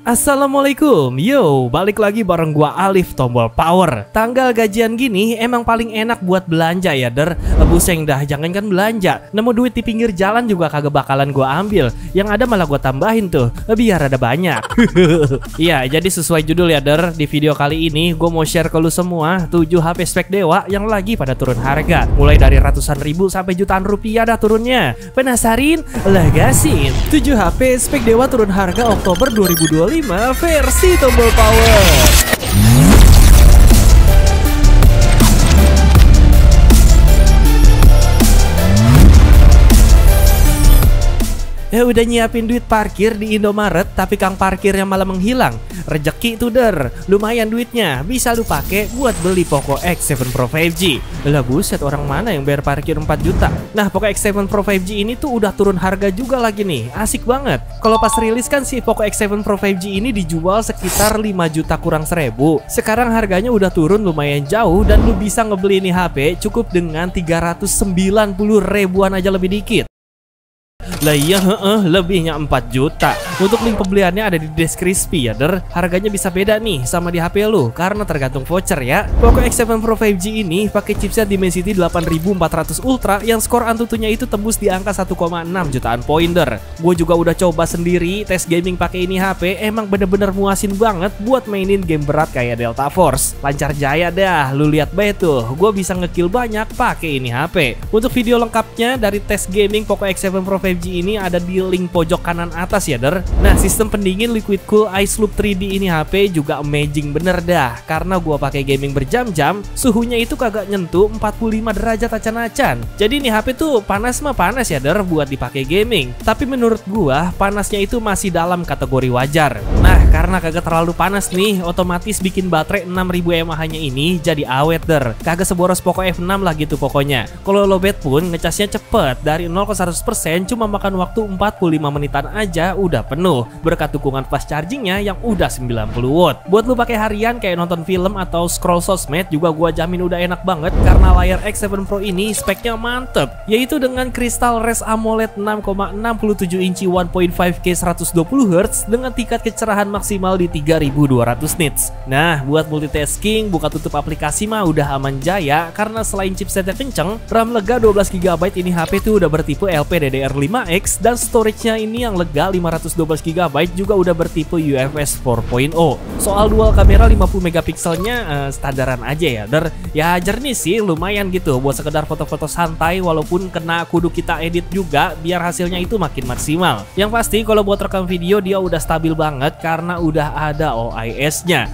Assalamualaikum, yo, balik lagi bareng gua Alif Tombol Power. Tanggal gajian gini emang paling enak buat belanja ya der. Buseng dah, jangankan belanja, nemu duit di pinggir jalan juga kagak bakalan gua ambil. Yang ada malah gua tambahin tuh, biar ada banyak. Iya, jadi sesuai judul ya der. Di video kali ini gua mau share ke lu semua 7 HP spek dewa yang lagi pada turun harga. Mulai dari ratusan ribu sampai jutaan rupiah dah turunnya. Penasarin? Lah gasin. 7 HP spek dewa turun harga Oktober 2025 versi Tombol Power. Udah nyiapin duit parkir di Indomaret tapi kang parkirnya malah menghilang. Rejeki tuh der, lumayan duitnya, bisa lu pakai buat beli Poco X7 Pro 5G. Lah buset, orang mana yang bayar parkir 4 juta? Nah, Poco X7 Pro 5G ini tuh udah turun harga juga lagi nih. Asik banget. Kalau pas rilis kan si Poco X7 Pro 5G ini dijual sekitar 5 juta kurang 1000. Sekarang harganya udah turun lumayan jauh dan lu bisa ngebeli ini HP cukup dengan 390 ribuan aja lebih dikit. Lah iya, lebihnya 4 juta. Untuk link pembeliannya ada di deskripsi ya der. Harganya bisa beda nih sama di HP lu karena tergantung voucher ya. Poco X7 Pro 5G ini pakai chipset Dimensity 8400 Ultra yang skor Antutunya itu tembus di angka 1,6 jutaan poin der. Gue juga udah coba sendiri tes gaming pakai ini HP, emang bener-bener muasin banget buat mainin game berat kayak Delta Force. Lancar jaya dah, lu lihat baik tuh, gue bisa ngekill banyak pakai ini HP. Untuk video lengkapnya dari tes gaming Poco X7 Pro 5G ini ada di link pojok kanan atas ya der. Nah, sistem pendingin Liquid Cool Ice Loop 3D ini HP juga amazing bener dah. Karena gua pakai gaming berjam-jam, suhunya itu kagak nyentuh 45 derajat acan-acan. Jadi ini HP tuh panas mah panas ya der buat dipakai gaming. Tapi menurut gua panasnya itu masih dalam kategori wajar. Nah, karena kagak terlalu panas nih, otomatis bikin baterai 6000 mAh-nya ini jadi awet der. Kagak seboros Poco F6 lah gitu pokoknya. Kalau lowbat pun ngecasnya cepet, dari 0 ke 100% cuma makan waktu 45 menitan aja udah penuh berkat dukungan fast chargingnya yang udah 90 watt. Buat lu pakai harian kayak nonton film atau scroll sosmed juga gua jamin udah enak banget karena layar X7 Pro ini speknya mantep, yaitu dengan Crystal Res AMOLED 6,67 inci 1.5K 120Hz dengan tingkat kecerahan maksimal di 3200 nits. Nah, buat multitasking, buka tutup aplikasi mah udah aman jaya karena selain chipsetnya kenceng, RAM lega 12GB ini HP tuh udah bertipe LPDDR5X dan storage-nya ini yang lega 512GB juga udah bertipe UFS 4.0. Soal dual kamera 50 megapikselnya standaran aja ya der. Ya jernih sih, lumayan gitu buat sekedar foto-foto santai walaupun kena kudu kita edit juga biar hasilnya itu makin maksimal. Yang pasti kalau buat rekam video dia udah stabil banget karena udah ada OIS-nya.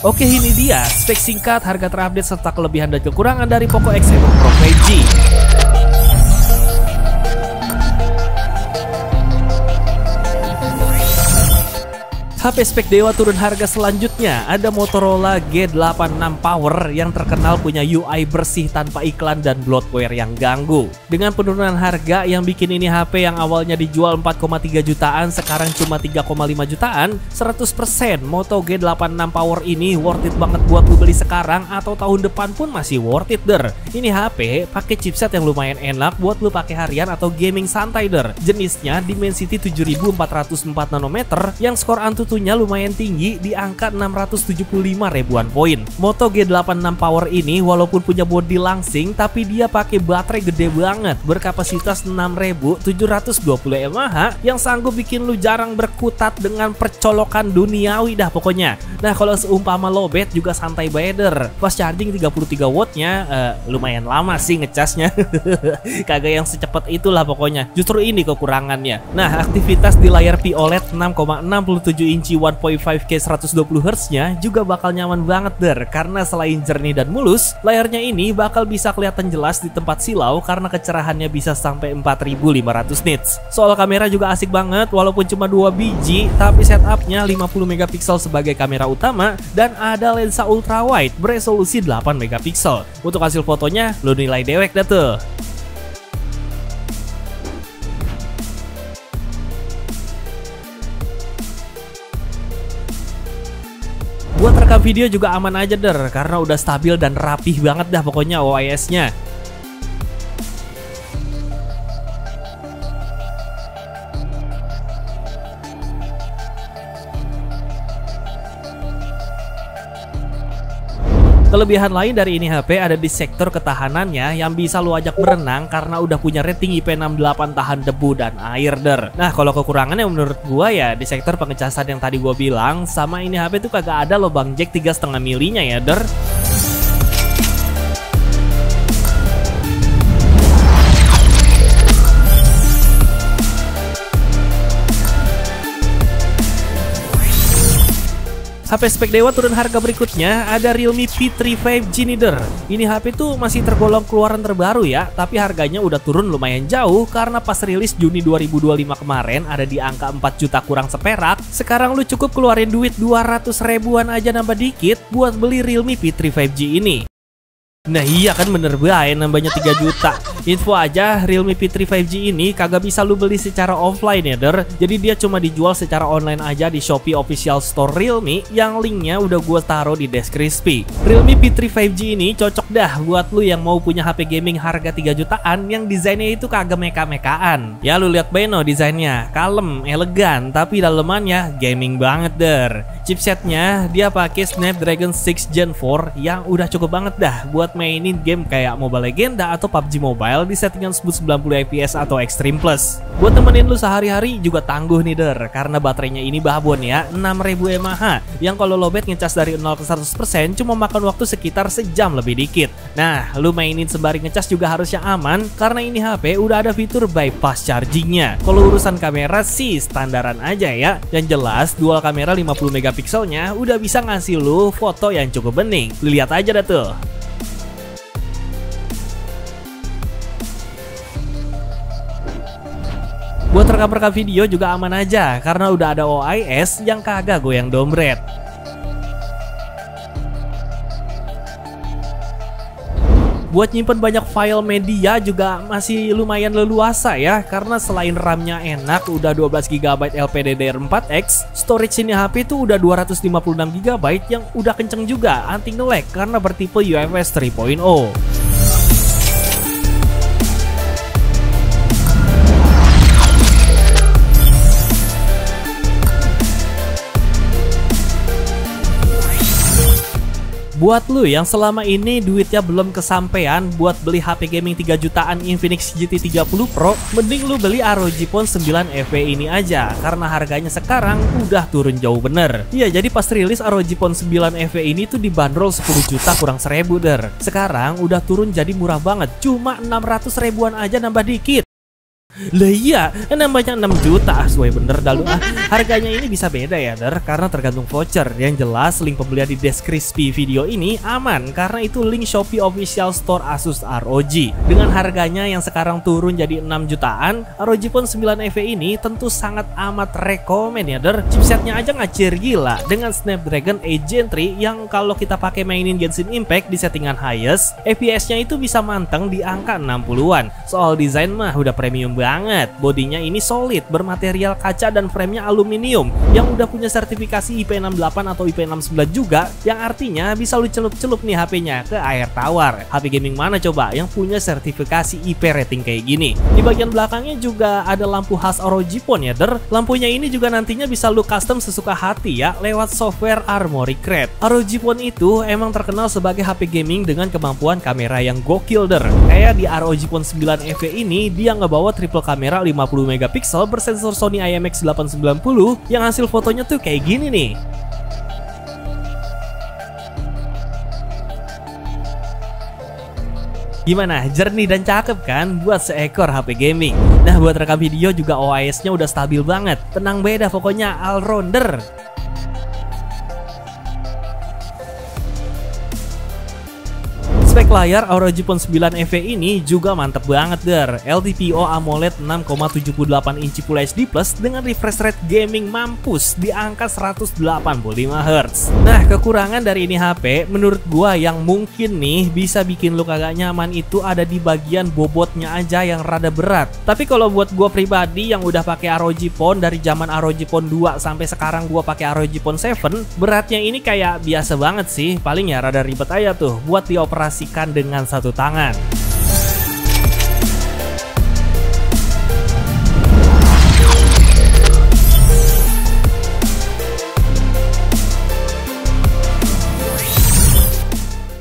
Oke, ini dia spek singkat, harga terupdate serta kelebihan dan kekurangan dari Poco X7 Pro 5G. HP spek dewa turun harga selanjutnya ada Motorola G86 Power yang terkenal punya UI bersih tanpa iklan dan bloatware yang ganggu. Dengan penurunan harga yang bikin ini HP yang awalnya dijual 4,3 jutaan sekarang cuma 3,5 jutaan, 100% Moto G86 Power ini worth it banget buat lu beli sekarang atau tahun depan pun masih worth it der. Ini HP pakai chipset yang lumayan enak buat lu pakai harian atau gaming santai der. Jenisnya Dimensity 7404 nanometer yang skor Antutu lumayan tinggi di angka 675 ribuan poin. Moto G86 Power ini walaupun punya bodi langsing tapi dia pakai baterai gede banget berkapasitas 6720 mAh yang sanggup bikin lu jarang berkutat dengan percolokan duniawi dah pokoknya. Nah, kalau seumpama lowbat juga santai baeder. Fast charging 33 wattnya lumayan lama sih ngecasnya. Kagak yang secepat itulah pokoknya. Justru ini kekurangannya. Nah, aktivitas di layar POLED 6,67 inci 1.5K 120Hz nya juga bakal nyaman banget der, karena selain jernih dan mulus, layarnya ini bakal bisa kelihatan jelas di tempat silau karena kecerahannya bisa sampai 4500 nits. Soal kamera juga asik banget, walaupun cuma 2 biji, tapi setupnya 50 megapiksel sebagai kamera utama dan ada lensa ultra wide beresolusi 8 megapiksel. Untuk hasil fotonya lo nilai dewek dah tuh. Buat rekam video juga aman aja der, karena udah stabil dan rapih banget dah pokoknya OIS-nya. Kelebihan lain dari ini HP ada di sektor ketahanannya yang bisa lu ajak berenang karena udah punya rating IP68 tahan debu dan air der. Nah kalau kekurangannya menurut gua ya di sektor pengecasan yang tadi gua bilang, sama ini HP tuh kagak ada lubang jack 3,5 milinya ya der. HP spek dewa turun harga berikutnya ada Realme P3 5G nih der. Ini HP tuh masih tergolong keluaran terbaru ya, tapi harganya udah turun lumayan jauh karena pas rilis Juni 2025 kemarin ada di angka 4 juta kurang seperak. Sekarang lu cukup keluarin duit 200 ribuan aja nambah dikit buat beli Realme P3 5G ini. Nah iya kan bener bae nambahnya 3 juta. Info aja Realme P3 5G ini kagak bisa lu beli secara offline ya der. Jadi dia cuma dijual secara online aja di Shopee Official Store Realme yang linknya udah gue taruh di deskripsi. Realme P3 5G ini cocok dah buat lu yang mau punya HP gaming harga 3 jutaan yang desainnya itu kagak meka-mekaan. Ya lu lihat Beno desainnya, kalem, elegan, tapi dalemannya gaming banget der. Chipsetnya dia pakai Snapdragon 6 Gen 4 yang udah cukup banget dah buat mainin game kayak Mobile Legends atau PUBG Mobile di settingan smooth 90 fps atau Extreme Plus. Buat temenin lu sehari-hari juga tangguh nih der, karena baterainya ini babon ya, 6000 mAh yang kalau lowbat ngecas dari 0 ke 100% cuma makan waktu sekitar sejam lebih dikit. Nah lu mainin sembari ngecas juga harusnya aman karena ini HP udah ada fitur bypass chargingnya. Kalau urusan kamera sih standaran aja ya, yang jelas dual kamera 50 megapikselnya udah bisa ngasih lu foto yang cukup bening. Lihat aja dah tuh. Buat rekam-rekam video juga aman aja karena udah ada OIS yang kagak goyang dompet. Buat nyimpen banyak file media juga masih lumayan leluasa ya, karena selain RAM-nya enak udah 12 GB LPDDR4X, storage ini HP tuh udah 256 GB yang udah kenceng juga, anti nge-lag karena bertipe UFS 3.0. Buat lu yang selama ini duitnya belum kesampean buat beli HP gaming 3 jutaan Infinix GT 30 Pro, mending lu beli ROG Phone 9 FE ini aja karena harganya sekarang udah turun jauh bener. Iya, jadi pas rilis ROG Phone 9 FE ini tuh dibanderol 10 juta kurang 1000 der. Sekarang udah turun jadi murah banget, cuma 600 ribuan aja nambah dikit. Lah iya, nambahnya 6 juta, sesuai bener dah lu ah. Harganya ini bisa beda ya der, karena tergantung voucher. Yang jelas link pembelian di deskripsi video ini aman karena itu link Shopee Official Store Asus ROG. Dengan harganya yang sekarang turun jadi 6 jutaan, ROG Phone 9 FE ini tentu sangat amat rekomen ya der. Chipsetnya aja ngacir gila dengan Snapdragon 8 Gen 3 yang kalau kita pakai mainin Genshin Impact di settingan highest, FPS-nya itu bisa manteng di angka 60-an. Soal desain mah udah premium banget. Bodinya ini solid, bermaterial kaca dan framenya aluminium yang udah punya sertifikasi IP68 atau IP69 juga, yang artinya bisa lu celup-celup nih HP-nya ke air tawar. HP gaming mana coba yang punya sertifikasi IP rating kayak gini? Di bagian belakangnya juga ada lampu khas ROG Phone ya der. Lampunya ini juga nantinya bisa lu custom sesuka hati ya lewat software Armoury Crate. ROG Phone itu emang terkenal sebagai HP gaming dengan kemampuan kamera yang gokil der. Kayak di ROG Phone 9 FE ini dia ngebawa triple kamera 50 megapiksel bersensor Sony IMX890 yang hasil fotonya tuh kayak gini nih. Gimana? Jernih dan cakep kan buat seekor HP gaming. Nah buat rekam video juga OIS-nya udah stabil banget. Tenang beda pokoknya, all rounder. Spek layar ROG Phone 9 FE ini juga mantep banget der. LTPO AMOLED 6,78 inci Full HD Plus dengan refresh rate gaming mampus di angka 185 Hz. Nah kekurangan dari ini HP menurut gua yang mungkin nih bisa bikin lu kagak nyaman itu ada di bagian bobotnya aja yang rada berat. Tapi kalau buat gua pribadi yang udah pakai ROG Phone dari zaman ROG Phone 2 sampai sekarang gua pakai ROG Phone 7, beratnya ini kayak biasa banget sih. Paling ya rada ribet aja tuh buat dioperasi dengan satu tangan.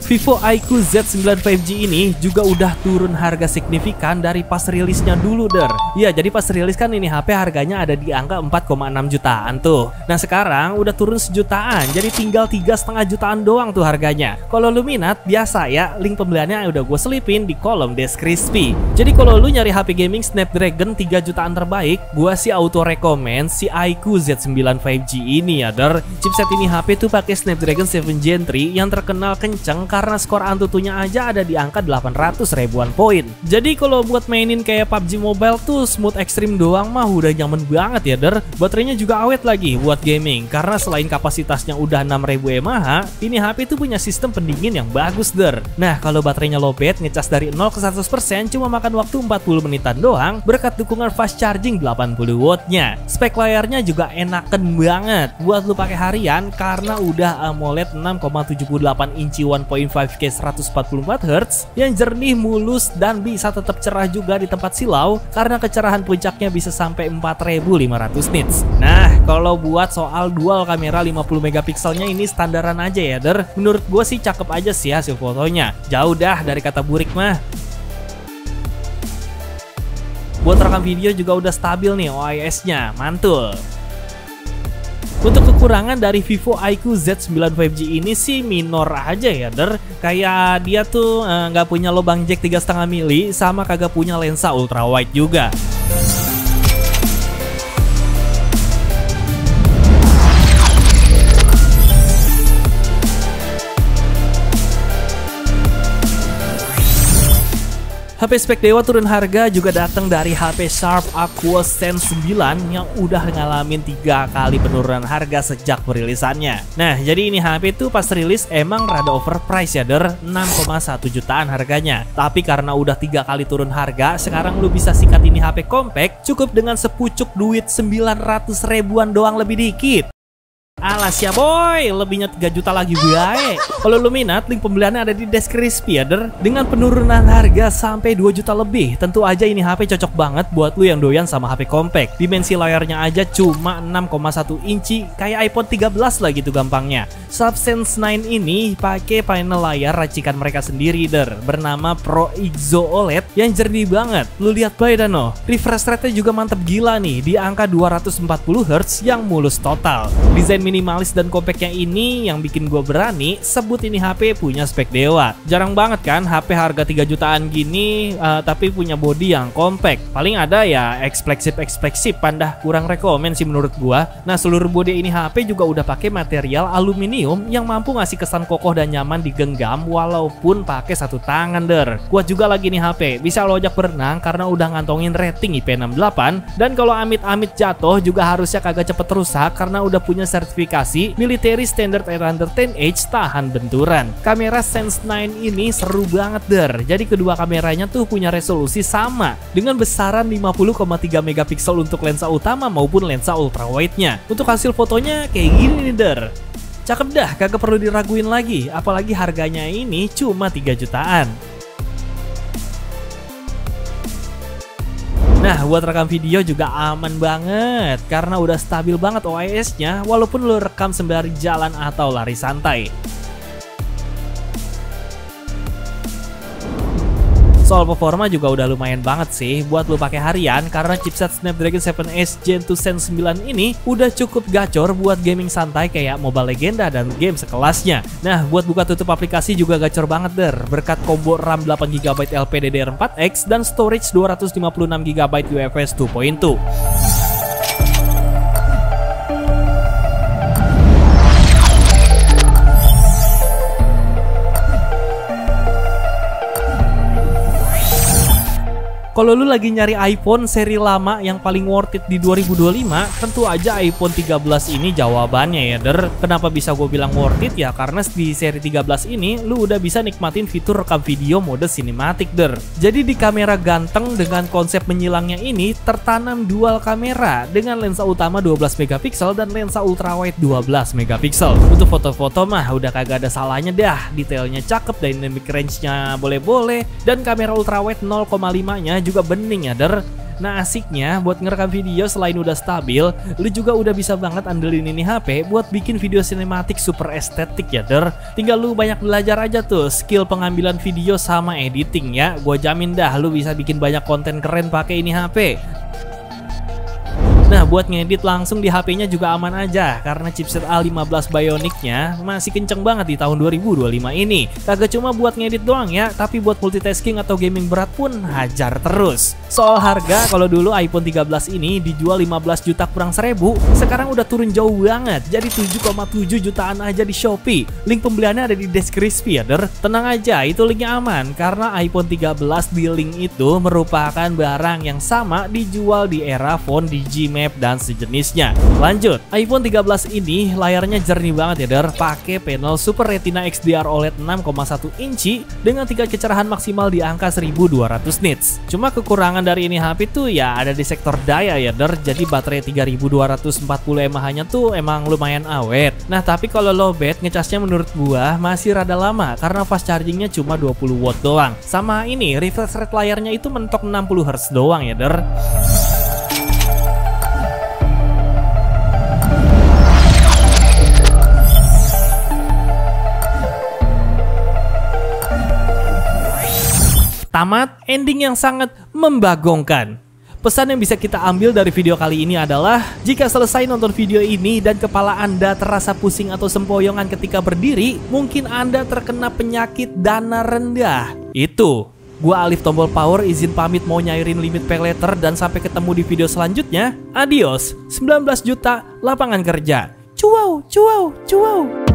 Vivo IQ Z9 5G ini juga udah turun harga signifikan dari pas rilisnya dulu der. Iya, jadi pas rilis kan ini HP harganya ada di angka 4,6 jutaan tuh. Nah sekarang udah turun sejutaan, jadi tinggal 3,5 jutaan doang tuh harganya. Kalau lu minat, biasa ya, link pembeliannya udah gue selipin di kolom deskripsi. Jadi kalau lu nyari HP gaming Snapdragon 3 jutaan terbaik, gue sih auto recommend si IQ Z9 5G ini ya der. Chipset ini HP tuh pakai Snapdragon 7 Gen 3 yang terkenal kenceng karena skor Antutunya aja ada di angka 800 ribuan poin. Jadi kalau buat mainin kayak PUBG Mobile tuh smooth ekstrim doang mah udah nyaman banget ya der. Baterainya juga awet lagi buat gaming karena selain kapasitasnya udah 6000 mAh, ini HP tuh punya sistem pendingin yang bagus der. Nah kalau baterainya lowbat ngecas dari 0 ke 100% cuma makan waktu 40 menitan doang berkat dukungan fast charging 80 wattnya. Spek layarnya juga enaken banget buat lu pakai harian karena udah AMOLED 6,78 inci 1.5K 144Hz yang jernih, mulus, dan bisa tetap cerah juga di tempat silau karena kecerahan puncaknya bisa sampai 4500 nits. Nah, kalau buat soal dual kamera 50 megapikselnya ini standaran aja ya der. Menurut gue sih cakep aja sih hasil fotonya. Jauh dah dari kata burik mah. Buat rekam video juga udah stabil nih OIS-nya, mantul. Untuk kekurangan dari Vivo IQ Z9 5G ini sih minor aja ya der. Kayak dia tuh nggak punya lubang jack 3,5 mili sama kagak punya lensa ultra wide juga. HP spek dewa turun harga juga datang dari HP Sharp Aqua Sense 9 yang udah ngalamin 3 kali penurunan harga sejak perilisannya. Nah, jadi ini HP tuh pas rilis emang rada overprice ya der, 6,1 jutaan harganya. Tapi karena udah 3 kali turun harga, sekarang lu bisa sikat ini HP compact cukup dengan sepucuk duit 900 ribuan doang lebih dikit. Alas ya boy, lebihnya 3 juta lagi bae. Kalau lu minat, link pembeliannya ada di deskripsi ya der. Dengan penurunan harga sampai 2 juta lebih, tentu aja ini HP cocok banget buat lu yang doyan sama HP compact. Dimensi layarnya aja cuma 6,1 inci, kayak iPhone 13 lah gitu gampangnya. Subsense 9 ini pakai panel layar racikan mereka sendiri der, bernama Pro Exo OLED yang jernih banget. Lu lihat bae dan no, refresh rate-nya juga mantep gila nih, di angka 240Hz yang mulus total. Desain minimalis dan compactnya ini yang bikin gue berani sebut ini HP punya spek dewa. Jarang banget kan HP harga 3 jutaan gini tapi punya body yang compact. Paling ada ya eksplisit pandah kurang rekomen sih menurut gue. Nah seluruh body ini HP juga udah pakai material aluminium yang mampu ngasih kesan kokoh dan nyaman digenggam walaupun pakai satu tangan der. Kuat juga lagi nih HP, bisa lo ajak berenang karena udah ngantongin rating IP68 dan kalau amit-amit jatuh juga harusnya kagak cepet rusak karena udah punya sertifikasi Military Standard 810H tahan benturan. Kamera Sense 9 ini seru banget der. Jadi kedua kameranya tuh punya resolusi sama dengan besaran 50,3 megapiksel untuk lensa utama maupun lensa ultrawide-nya. Untuk hasil fotonya kayak gini nih der. Cakep dah, kagak perlu diraguin lagi. Apalagi harganya ini cuma 3 jutaan. Nah, buat rekam video juga aman banget karena udah stabil banget OIS-nya walaupun lo rekam sembari jalan atau lari santai. Soal performa juga udah lumayan banget sih buat lo pakai harian karena chipset Snapdragon 7 Gen 2 Zen 9 ini udah cukup gacor buat gaming santai kayak Mobile Legends dan game sekelasnya. Nah, buat buka tutup aplikasi juga gacor banget der berkat combo RAM 8GB LPDDR4X dan storage 256GB UFS 2.2. Kalau lu lagi nyari iPhone seri lama yang paling worth it di 2025, tentu aja iPhone 13 ini jawabannya ya der. Kenapa bisa gue bilang worth it ya? Karena di seri 13 ini lu udah bisa nikmatin fitur rekam video mode sinematik der. Jadi di kamera ganteng dengan konsep menyilangnya ini tertanam dual kamera dengan lensa utama 12 megapiksel dan lensa ultrawide 12 megapiksel. Untuk foto-foto mah udah kagak ada salahnya dah. Detailnya cakep, dynamic range-nya boleh-boleh dan kamera ultrawide 0,5-nya juga bening ya der. Nah asiknya buat ngerekam video selain udah stabil, lu juga udah bisa banget andelin ini HP buat bikin video sinematik super estetik ya der. Tinggal lu banyak belajar aja tuh skill pengambilan video sama editing ya. Gua jamin dah lu bisa bikin banyak konten keren pakai ini HP. Nah buat ngedit langsung di HP-nya juga aman aja karena chipset A15 Bionic-nya masih kenceng banget di tahun 2025 ini. Kagak cuma buat ngedit doang ya, tapi buat multitasking atau gaming berat pun hajar terus. Soal harga, kalau dulu iPhone 13 ini dijual 15 juta kurang 1000, sekarang udah turun jauh banget jadi 7,7 jutaan aja di Shopee. Link pembeliannya ada di deskripsi ya der. Tenang aja, itu linknya aman karena iPhone 13 di link itu merupakan barang yang sama dijual di era phone di Gmail dan sejenisnya. Lanjut, iPhone 13 ini layarnya jernih banget ya der, pakai panel Super Retina XDR OLED 6,1 inci dengan tingkat kecerahan maksimal di angka 1200 nits. Cuma kekurangan dari ini HP tuh ya ada di sektor daya ya der, jadi baterai 3240 mAh-nya tuh emang lumayan awet. Nah tapi kalau lowbat ngecasnya menurut gua masih rada lama karena fast chargingnya cuma 20 watt doang. Sama ini refresh rate layarnya itu mentok 60 Hz doang ya der. Tamat, ending yang sangat membagongkan. Pesan yang bisa kita ambil dari video kali ini adalah, jika selesai nonton video ini dan kepala Anda terasa pusing atau sempoyongan ketika berdiri, mungkin Anda terkena penyakit dana rendah. Itu. Gua Alif Tombol Power izin pamit mau nyairin limit pay later dan sampai ketemu di video selanjutnya. Adios, 19 juta lapangan kerja. Cuau, cuau, cuau.